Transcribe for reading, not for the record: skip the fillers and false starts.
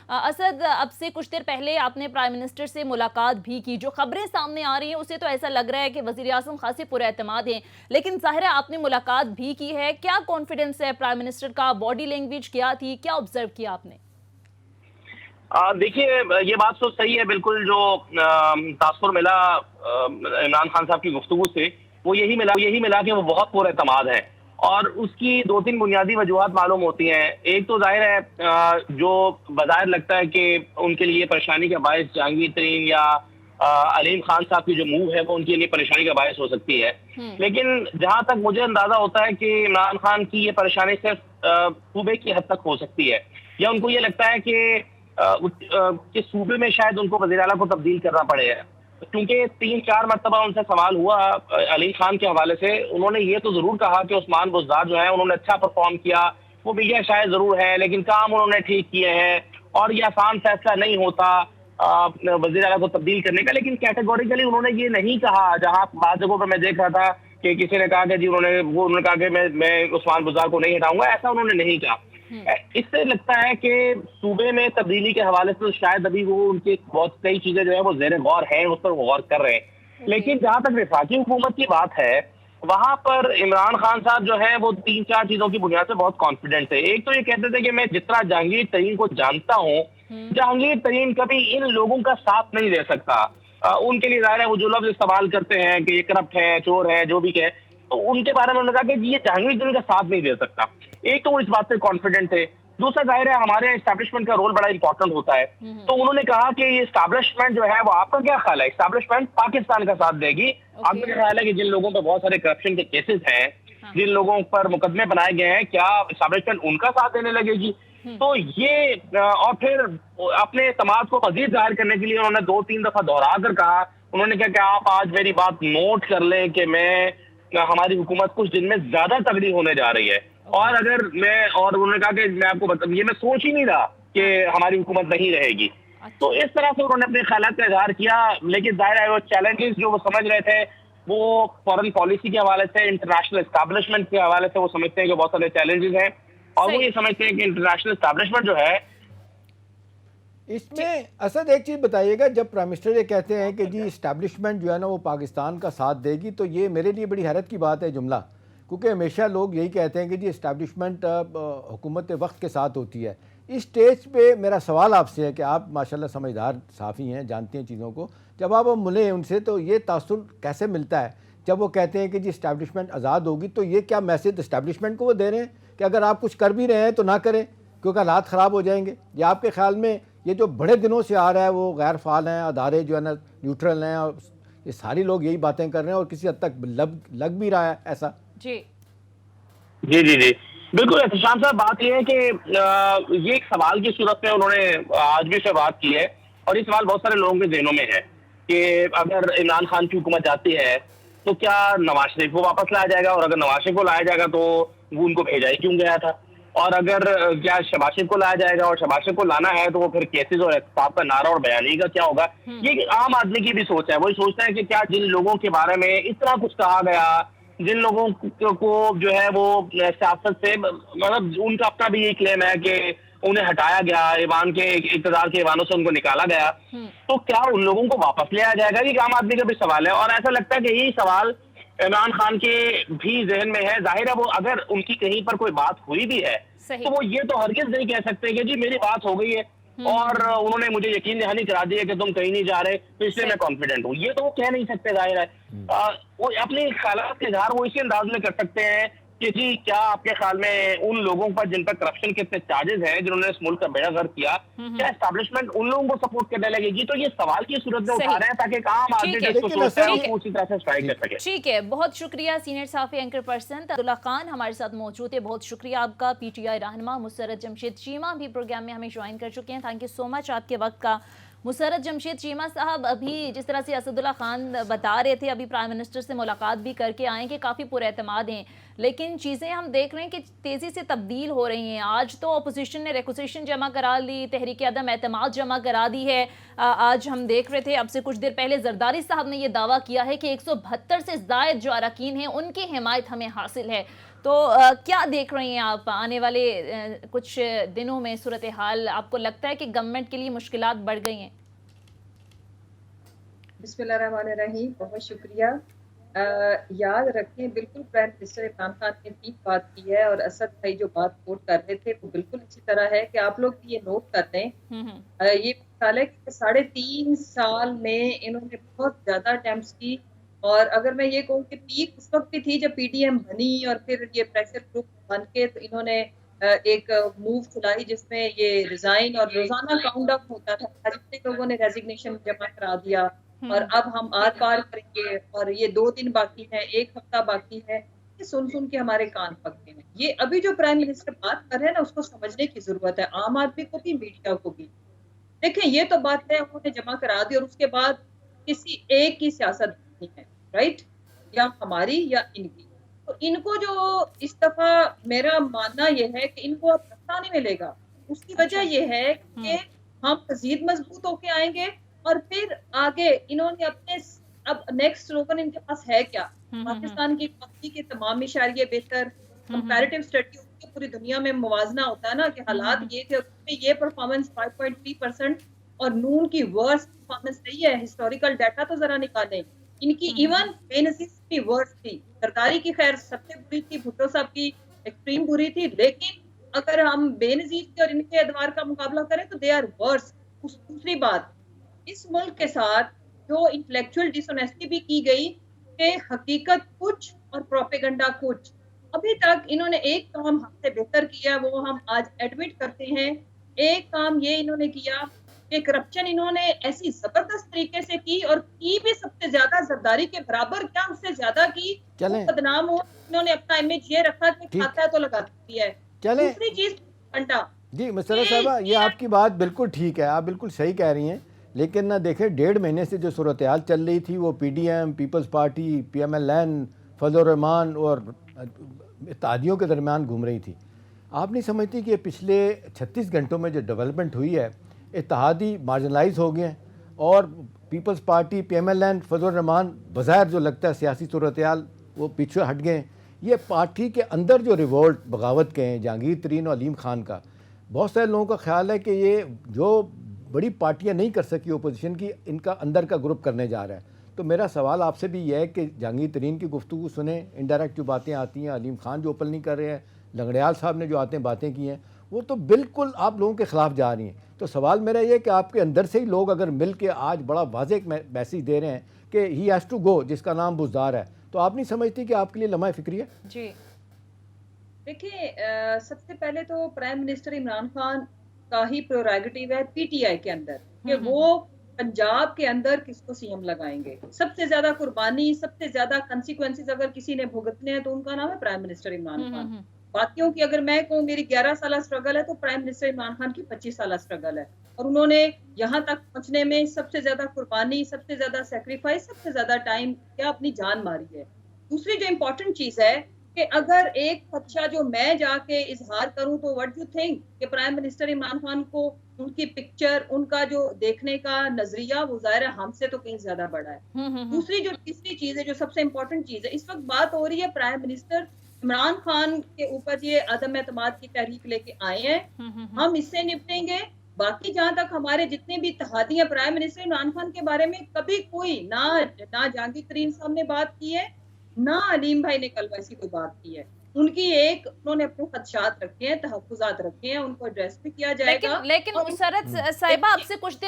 اسد، اب سے کچھ دیر پہلے آپ نے پرائم منسٹر سے ملاقات بھی کی. جو خبریں سامنے آ رہی ہیں اسے تو ایسا لگ رہا ہے کہ وزیر اعظم خاصے پر اعتماد ہیں, لیکن ظاہر ہے آپ نے ملاقات بھی کی ہے. کیا کانفیڈنس ہے پرائم منسٹر کا؟ باڈی لینگویج کیا تھی؟ کیا آبزرو کیا آپ نے؟ دیکھیے یہ بات تو صحیح ہے بالکل. جو تاثر ملا عمران خان صاحب کی گفتگو سے وہ یہی ملا کہ وہ بہت پر اعتماد ہے, اور اس کی دو تین بنیادی وجوہات معلوم ہوتی ہیں. ایک تو ظاہر ہے جو بظاہر لگتا ہے کہ ان کے لیے پریشانی کا باعث جہانگیر ترین یا علیم خان صاحب کی جو موو ہے وہ ان کے لیے پریشانی کا باعث ہو سکتی ہے, لیکن جہاں تک مجھے اندازہ ہوتا ہے کہ عمران خان کی یہ پریشانی صرف صوبے کی حد تک ہو سکتی ہے, یا ان کو یہ لگتا ہے کہ صوبے میں شاید ان کو وزیر اعلیٰ کو تبدیل کرنا پڑے گا, کیونکہ 3-4 مرتبہ ان سے سوال ہوا علیم خان کے حوالے سے. انہوں نے یہ تو ضرور کہا کہ عثمان بزدار جو ہے انہوں نے اچھا پرفارم کیا, وہ میڈیا شاید ضرور ہے لیکن کام انہوں نے ٹھیک کیے ہیں, اور یہ آسان فیصلہ نہیں ہوتا وزیر اعلیٰ کو تبدیل کرنے کا. لیکن کیٹیگوریکلی انہوں نے یہ نہیں کہا, جہاں بعض جگہوں پہ میں دیکھ رہا تھا کہ کسی نے کہا کہ جی انہوں نے کہا کہ میں عثمان بزدار کو نہیں ہٹاؤں گا, ایسا انہوں نے نہیں کہا. اس سے لگتا ہے کہ صوبے میں تبدیلی کے حوالے سے شاید ابھی وہ ان کی بہت کئی چیزیں جو ہیں وہ زیر غور ہیں, اس پر غور کر رہے ہیں. لیکن جہاں تک وفاقی حکومت کی بات ہے وہاں پر عمران خان صاحب جو ہیں وہ 3-4 چیزوں کی بنیاد سے بہت کانفیڈنٹ تھے. ایک تو یہ کہتے تھے کہ میں جتنا جہانگیر ترین کو جانتا ہوں, جہانگیر ترین کبھی ان لوگوں کا ساتھ نہیں دے سکتا. ان کے لیے ظاہر ہے وہ جو لفظ استعمال کرتے ہیں کہ یہ کرپٹ ہے, چور ہے, جو بھی کہ, تو ان کے بارے میں انہوں نے کہا کہ یہ جہانگیر ترین کا ساتھ نہیں دے سکتا. ایک تو وہ اس بات سے کانفیڈنٹ تھے. دوسرا ظاہر ہے ہمارے اسٹیبلشمنٹ کا رول بڑا امپورٹنٹ ہوتا ہے, تو انہوں نے کہا کہ یہ اسٹیبلشمنٹ جو ہے وہ آپ کا کیا خیال ہے, اسٹیبلشمنٹ پاکستان کا ساتھ دے گی. آپ کا کیا خیال ہے کہ جن لوگوں پہ بہت سارے کرپشن کے کیسز ہیں, جن لوگوں پر مقدمے بنائے گئے ہیں, کیا اسٹیبلشمنٹ ان کا ساتھ دینے لگے گی؟ تو یہ اور پھر اپنے اعتماد کو مزید ظاہر کرنے کے لیے انہوں نے 2-3 دفعہ دہرا کر کہا, انہوں نے کہا کہ آپ آج میری بات نوٹ کر لیں کہ ہماری حکومت کچھ دن میں زیادہ تگڑی ہونے جا رہی ہے, اور انہوں نے کہا کہ میں آپ کو یہ میں سوچ ہی نہیں رہا کہ ہماری حکومت نہیں رہے گی. تو اس طرح سے انہوں نے اپنے خیالات کا اظہار کیا. لیکن ظاہر ہے وہ چیلنجز جو وہ سمجھ رہے تھے وہ فورن پالیسی کے حوالے سے, انٹرنیشنل اسٹیبلشمنٹ کے حوالے سے وہ سمجھتے ہیں کہ بہت سارے چیلنجز ہیں, اور وہ یہ سمجھتے ہیں کہ انٹرنیشنل اسٹیبلشمنٹ جو ہے. اس میں اسد ایک چیز بتائیے گا, جب پرائم منسٹر یہ کہتے ہیں کہ جی اسٹیبلشمنٹ جو ہے نا وہ پاکستان کا ساتھ دے گی, تو یہ میرے لیے بڑی حیرت کی بات ہے جملہ, کیونکہ ہمیشہ لوگ یہی کہتے ہیں کہ جی اسٹیبلشمنٹ حکومت وقت کے ساتھ ہوتی ہے. اس سٹیج پہ میرا سوال آپ سے ہے کہ آپ ماشاءاللہ سمجھدار صحافی ہیں, جانتے ہیں چیزوں کو, جب آپ ملیں ان سے تو یہ تاثر کیسے ملتا ہے جب وہ کہتے ہیں کہ جی اسٹیبلشمنٹ آزاد ہوگی؟ تو یہ کیا میسج اسٹیبلشمنٹ کو وہ دے رہے ہیں کہ اگر آپ کچھ کر بھی رہے ہیں تو نہ کریں کیونکہ حالات خراب ہو جائیں گے؟ یا آپ کے خیال میں یہ جو بڑے دنوں سے آ رہا ہے وہ غیر فعال ہیں, ادارے جو ہے نا نیوٹرل ہیں, اور یہ ساری لوگ یہی باتیں کر رہے ہیں اور کسی حد تک لگ بھی رہا ہے ایسا؟ جی بالکل احتشام صاحب, بات یہ ہے کہ یہ ایک سوال کی صورت میں انہوں نے آج بھی سے بات کی ہے, اور یہ سوال بہت سارے لوگوں کے ذہنوں میں ہے کہ اگر عمران خان کی حکومت جاتی ہے تو کیا نواز شریف کو واپس لایا جائے گا, اور اگر نواز شریف کو لایا جائے گا تو وہ ان کو بھیجا ہی کیوں گیا تھا, اور اگر کیا شہباز شریف کو لایا جائے گا اور شہباز شریف کو لانا ہے تو وہ پھر کیسز اور احتساب کا نعرہ اور بیانی کا کیا ہوگا؟ یہ عام آدمی کی بھی سوچ ہے. وہی سوچتا ہے کہ کیا جن لوگوں کے بارے میں اتنا کچھ کہا گیا, جن لوگوں کو جو ہے وہ سیاست سے مطلب ان کا اپنا بھی یہ کلیم ہے کہ انہیں ہٹایا گیا, ایوان کے اقتدار کے ایوانوں سے ان کو نکالا گیا, تو کیا ان لوگوں کو واپس لے آیا جائے گا؟ یہ عام آدمی کا بھی سوال ہے, اور ایسا لگتا ہے کہ یہی سوال عمران خان کے بھی ذہن میں ہے. ظاہر ہے وہ اگر ان کی کہیں پر کوئی بات ہوئی بھی ہے تو وہ یہ تو ہرگز نہیں کہہ سکتے کہ جی میری بات ہو گئی ہے اور انہوں نے مجھے یقین دہانی کرا دی ہے کہ تم کہیں نہیں جا رہے تو اس لیے میں کانفیڈنٹ ہوں. یہ تو وہ کہہ نہیں سکتے. ظاہر ہے وہ اپنے خیالات کے اظہار وہ اسی انداز میں کر سکتے ہیں کہ جی کیا آپ کے خیال میں ان لوگوں پر جن پر کرپشن کے اتنے چارجز ہیں, جنہوں نے اس ملک کا بیڑا غرق کیا, کیا اسٹیبلشمنٹ ان لوگوں کو سپورٹ کرنے لگے گی؟ تو یہ سوال کی صورت میں اٹھا رہے ہیں تاکہ ایک عام آدمی جس کو سوچتا ہے وہ اسی طرح سے اسٹرائک کر سکے. ٹھیک ہے, بہت شکریہ. سینئر صحافی اینکر پرسن عبداللہ خان ہمارے ساتھ موجود ہے. بہت شکریہ آپ کا. پی ٹی آئی رہنما مسرت جمشید چیمہ بھی پروگرام میں ہمیں جوائن کر چکے ہیں. تھینک یو سو مچ آپ کے وقت کا. مسرت جمشید چیمہ صاحب, ابھی جس طرح سے اسد اللہ خان بتا رہے تھے, ابھی پرائم منسٹر سے ملاقات بھی کر کے آئیں کہ کافی پر اعتماد ہیں, لیکن چیزیں ہم دیکھ رہے ہیں کہ تیزی سے تبدیل ہو رہی ہیں. آج تو اپوزیشن نے ریکوزیشن جمع کرا لی, تحریک عدم اعتماد جمع کرا دی ہے. آج ہم دیکھ رہے تھے اب سے کچھ دیر پہلے زرداری صاحب نے یہ دعویٰ کیا ہے کہ 172 سے زائد جو اراکین ہیں ان کی حمایت ہمیں حاصل ہے. تو کیا دیکھ رہی ہیں آپ آنے والے کچھ دنوں میں صورتحال؟ آپ کو لگتا ہے کہ گورنمنٹ کے لیے مشکلات بڑھ گئی ہیں؟ بسم اللہ الرحمن الرحیم، بہت شکریہ۔ یاد رکھیں، بالکل پرائم منسٹر عمران خان نے ٹھیک بات کی ہے، اور اسد بھائی جو بات کوٹ کر رہے تھے وہ بالکل اسی طرح ہے کہ آپ لوگ بھی یہ نوٹ کر لیں۔ یہ مثال ہے کہ 3.5 سال میں انہوں نے بہت زیادہ اٹیمپٹس کی، اور اگر میں یہ کہوں کہ پیک اس وقت بھی تھی جب پی ڈی ایم بنی اور پھر یہ پریشر گروپ بن کے تو انہوں نے ایک موو چلائی جس میں یہ ریزائن اور روزانہ کاؤنٹ ڈاؤن ہوتا تھا، جتنے لوگوں نے ریزگنیشن جمع کرا دیا، اور اب ہم آر پار کریں گے، اور یہ 2 دن باقی ہے، 1 ہفتہ باقی ہے۔ یہ سن کے ہمارے کان پکتے ہیں۔ یہ ابھی جو پرائم منسٹر بات کر رہے ہیں نا، اس کو سمجھنے کی ضرورت ہے، عام آدمی کو بھی، میڈیا کو بھی۔ دیکھیں، یہ تو بات ہے انہوں نے جمع کرا دی، اور اس کے بعد کسی ایک کی سیاست نہیں ہے، رائٹ، یا ہماری یا ان کی۔ تو ان کو جو اس دفعہ میرا ماننا یہ ہے کہ ان کو اب رستہ نہیں ملے گا۔ اس کی وجہ یہ ہے کہ ہم مزید مضبوط ہو کے آئیں گے، اور پھر آگے انہوں نے اپنے اب نیکسٹ سلوگن ان کے پاس ہے کیا؟ پاکستان کی اکانومی کے تمام اشاریے بہتر، کمپیریٹیو اسٹڈی پوری دنیا میں موازنہ ہوتا ہے نا کہ حالات یہ تھے، اس میں یہ پرفارمنس 5.3% اور نون کی ورس پرفارمنس رہی ہے۔ ہسٹوریکل ڈیٹا تو ذرا نکالیں، ان کی ایون بے نظیر کی ورس تھی۔ سرکاری کی خیر سب سے بری تھی، بھٹو صاحب کی ایکسٹریم بری تھی، لیکن اگر ہم بے نظیر کی اور ان کے ادوار کا مقابلہ کریں تو دے آر ورس۔ دوسری بات، اس ملک کے ساتھ جو انٹلیکچوئل ڈس آنیسٹی بھی کی گئی کہ حقیقت کچھ اور پروپیگنڈا کچھ، ابھی تک انہوں نے ایک کام ہم سے بہتر کیا، وہ ہم آج ایڈمٹ کرتے ہیں۔ ایک کام یہ انہوں نے کیا کہ کرپشن انہوں نے ایسی زبردست طریقے سے کی، اور کی بھی سب سے زیادہ زرداری کے برابر، کیا اس سے زیادہ کی، بدنام ہو۔ انہوں نے اپنا امیج یہ رکھا کہ کھاتا ہے تو لگاتی ہے۔ دوسری چیز گھنٹہ، جی مسرت صاحبہ، یہ آپ کی بات بالکل ٹھیک ہے، آپ بالکل صحیح کہہ رہی ہیں، لیکن نہ دیکھیں 1.5 مہینے سے جو صورتحال چل رہی تھی وہ P D M, Peoples Party, P M L N, Fazal ur-Rehman اور اتحادیوں کے درمیان گھوم رہی تھی۔ آپ نہیں سمجھتی کہ پچھلے 36 گھنٹوں میں جو ڈیولپمنٹ ہوئی ہے، اتحادی مارجنلائز ہو گئے ہیں، اور Peoples Party, P M L N, Fazal ur-Rehman بظاہر جو لگتا ہے سیاسی صورتحال وہ پیچھے ہٹ گئے ہیں۔ یہ پارٹی کے اندر جو ریوولٹ بغاوت کے ہیں جہانگیر ترین اور علیم خان کا، بہت سارے لوگوں کا خیال ہے کہ یہ جو بڑی پارٹیاں نہیں کر سکی اپوزیشن کی، ان کا اندر کا گروپ کرنے جا رہا ہے۔ تو میرا سوال آپ سے بھی یہ ہے کہ جہانگیر ترین کی گفتگو سنیں، انڈائریکٹ جو باتیں آتی ہیں، علیم خان جو اوپن نہیں کر رہے ہیں، لنگڑیال صاحب نے جو باتیں کی ہیں، وہ تو بالکل آپ لوگوں کے خلاف جا رہی ہیں۔ تو سوال میرا یہ ہے کہ آپ کے اندر سے ہی لوگ اگر مل کے آج بڑا واضح میسیج دے رہے ہیں کہ ہی ہیز ٹو گو، جس کا نام بزدار ہے، تو آپ نہیں سمجھتی کہ آپ کے لیے لمحہ فکری ہے؟ جی دیکھیں، سب سے پہلے تو پرائم منسٹر عمران خان کا ہی پروریگیٹو ہے پی ٹی آئی کے اندر کہ وہ پنجاب کے اندر کس کو سی ایم لگائیں گے۔ سب سے زیادہ قربانی، سب سے زیادہ کنسیکوینسز اگر کسی نے بھگتنے ہیں تو ان کا نام ہے پرائم منسٹر عمران خان۔ باقیوں کی اگر میں کہوں میری 11 سالہ سٹرگل ہے تو پرائم منسٹر عمران خان کی 25 سالہ سٹرگل ہے، اور انہوں نے یہاں تک پہنچنے میں سب سے زیادہ قربانی، سب سے زیادہ سیکریفائس، سب سے زیادہ ٹائم کیا اپنی جان ماری ہے۔ دوسری جو امپورٹنٹ چیز ہے کہ اگر ایک خدشہ جو میں جا کے اظہار کروں تو وٹ یو تھنک کہ پرائم منسٹر عمران خان کو ان کی پکچر، ان کا جو دیکھنے کا نظریہ وہ ظاہر ہے ہم سے تو کہیں زیادہ بڑا ہے۔ دوسری جو تیسری چیز ہے جو سب سے امپورٹنٹ چیز ہے، اس وقت بات ہو رہی ہے پرائم منسٹر عمران خان کے اوپر یہ عدم اعتماد کی تحریک لے کے آئے ہیں، ہم اس سے نپٹیں گے۔ باقی جہاں تک ہمارے جتنے بھی اتحادی ہیں، پرائم منسٹر عمران خان کے بارے میں کبھی کوئی نہ جہانگیر ترین صاحب نے بات کی ہے، نہ علیم بھائی نے کل ویسی کوئی بات کی ہے۔ ان کی انہوں نے اپنے خدشات رکھے ہیں، تحفظات رکھے ہیں، ان کو ایڈریس بھی کیا جائے گا۔ لیکن مسرت صاحبہ آپ سے کچھ